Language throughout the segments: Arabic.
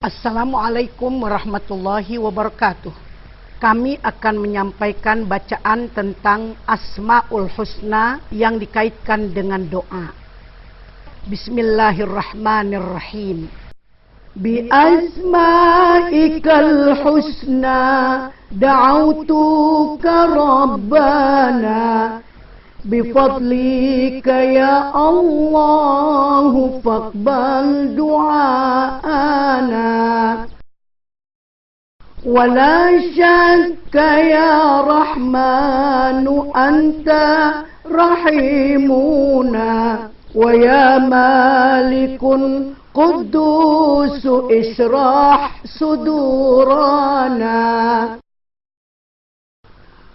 Assalamualaikum warahmatullahi wabarakatuh. Kami akan menyampaikan bacaan tentang Asmaul Husna yang dikaitkan dengan doa. Bismillahirrahmanirrahim. Bi asma'ikal husna da'autuka rabbana bifadlika ya Allah faqbal du'ana wala syakka ya rahmanu anta rahimuna wa ya malikun qudusu israh sudurana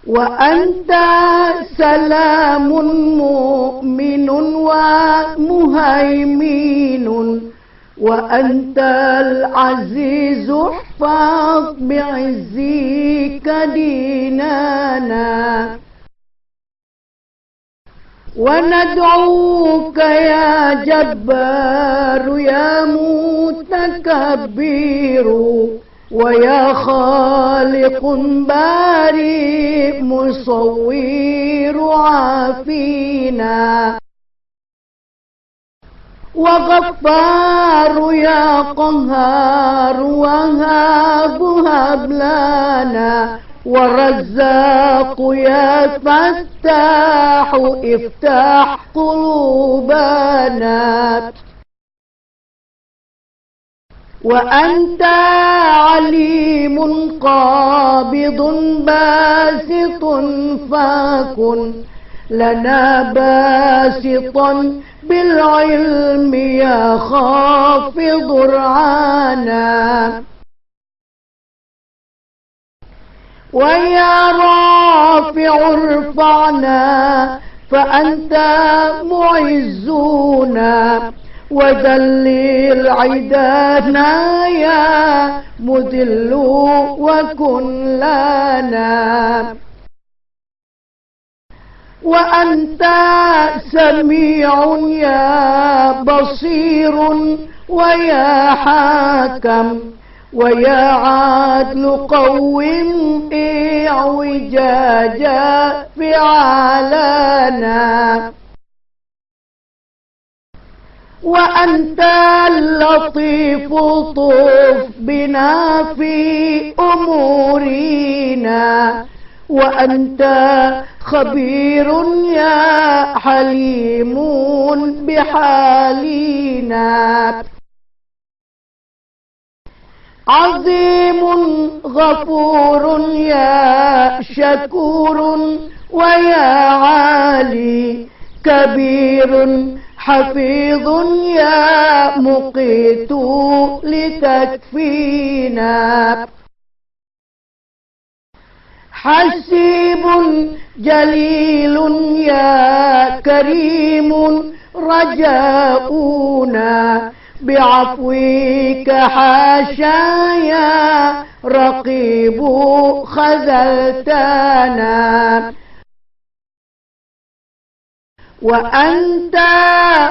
wa anta salamun mu'minun wa muhaiminun wa antal azizu ihfaz bi'izzika dinana wa nad'uka ya jabbaru ya mutakabbiru wa ya khaliqun bari musawwiru afina wa ghaffaru ya qahharu wa habu hablana wa razzaqu ya fattahu iftah qulubana wa anta alimun qabidun basitun fakun lana basitan bil ilmi ya khafidur ana wa ya rafi'ur fa'na fa anta mu'izzuna وذلل عدانا يا مذل وكن لنا وأنت سميع يا بصير ويا حاكم ويا عدل قوم اعوجاجا فعلنا وأنت اللطيف طف بنا في أمورنا وأنت خبير يا حليم بحالنا عظيم غفور يا شكور ويا عالي كبير حفيظ يا مقيت لتكفينا حسيب جليل يا كريم رجاؤنا بعفوك حاشا يا رقيب خذلتنا وأنت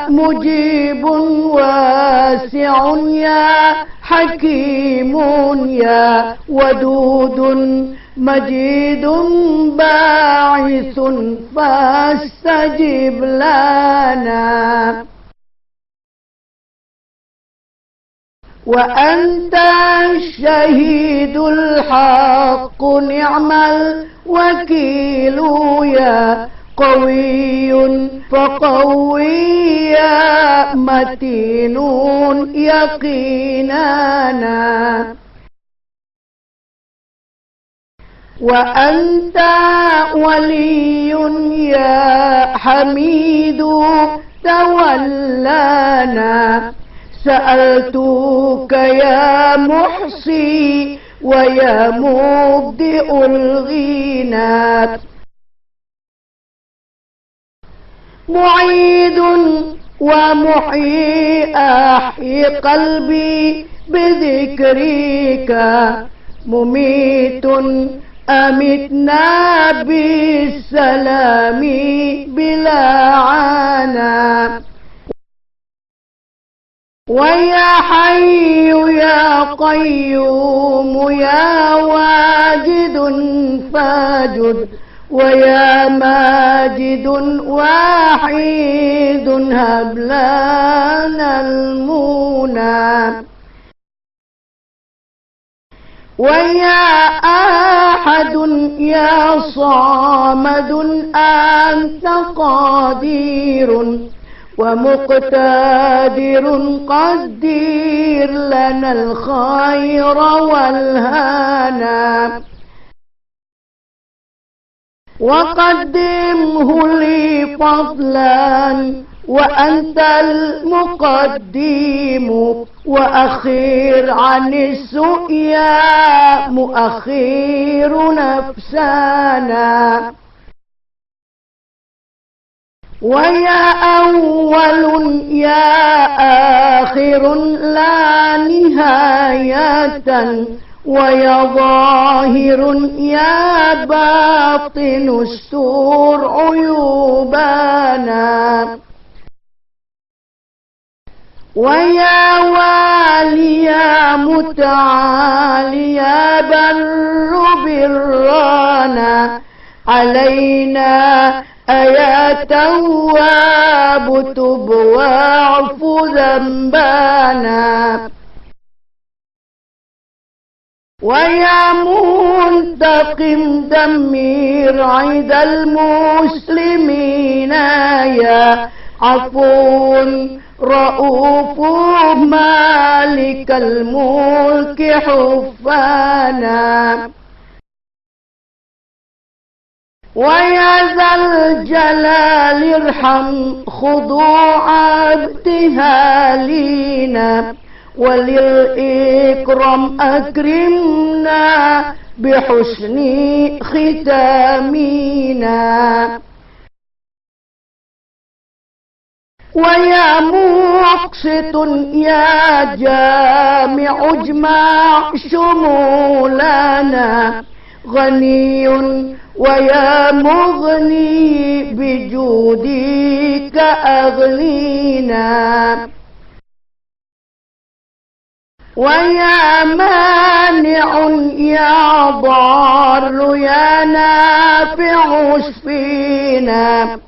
مجيب واسع يا حكيم يا ودود مجيد باعث فاستجب لنا وأنت الشهيد الحق نعم الوكيل يا قوي فقوي يا متين يقيننا وأنت ولي يا حميد تولانا سألتك يا محصي ويا مبدئ الغينات معيد ومحيي أحيي قلبي بذكرك مميت أمتنا بالسلام بلا عنا ويا حي يا قيوم يا واجد فاجد ويا ماجد واحد هب لنا المنى ويا أحد يا صامد أنت قدير ومقتدر قدر لنا الخير والهنا وقدمه لي فضلا وأنت المقدم وأخير عن السؤيا مؤخر نفسنا ويا أول يا آخر لا نهاية ويا ظاهر يا باطن استر عيوبنا ويا والي يا متعالي يا بر برانا علينا أيا تواب تب واعف ذنبنا ويا منتقم دمر عيد المسلمين يا عفو رؤوف مالك الملك حفانا ويا ذا الجلال ارحم خضوع ابتهالنا وللإكرام أكرمنا بحسن ختامنا ويا مقسط يا جامع اجمع شمولنا غني ويا مغني بجودك أغنينا ويا مانع يا ضار يا نافع اشفينا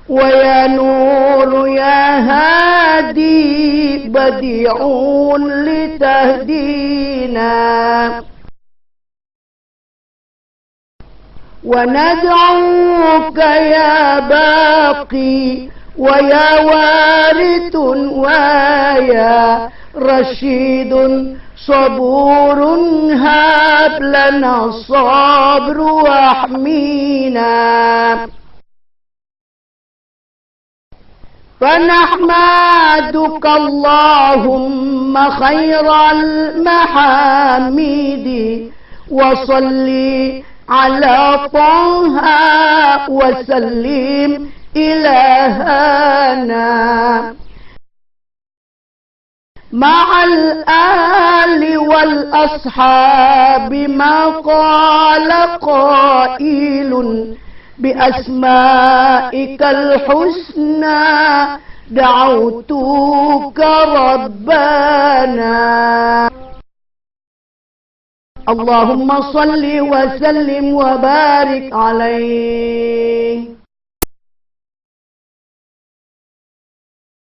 ويا نور يا هادي بديع لتهدينا وندعوك يا باقي ويا وارث ويا رشيد صبور هب لنا الصبر واحمينا فنحمدك اللهم خير المحامد وصلي على طه وسلم إلهنا مع الآل والأصحاب ما قال قائل بأسمائك الحسنى دعوتك ربنا اللهم صل وسلم وبارك عليه.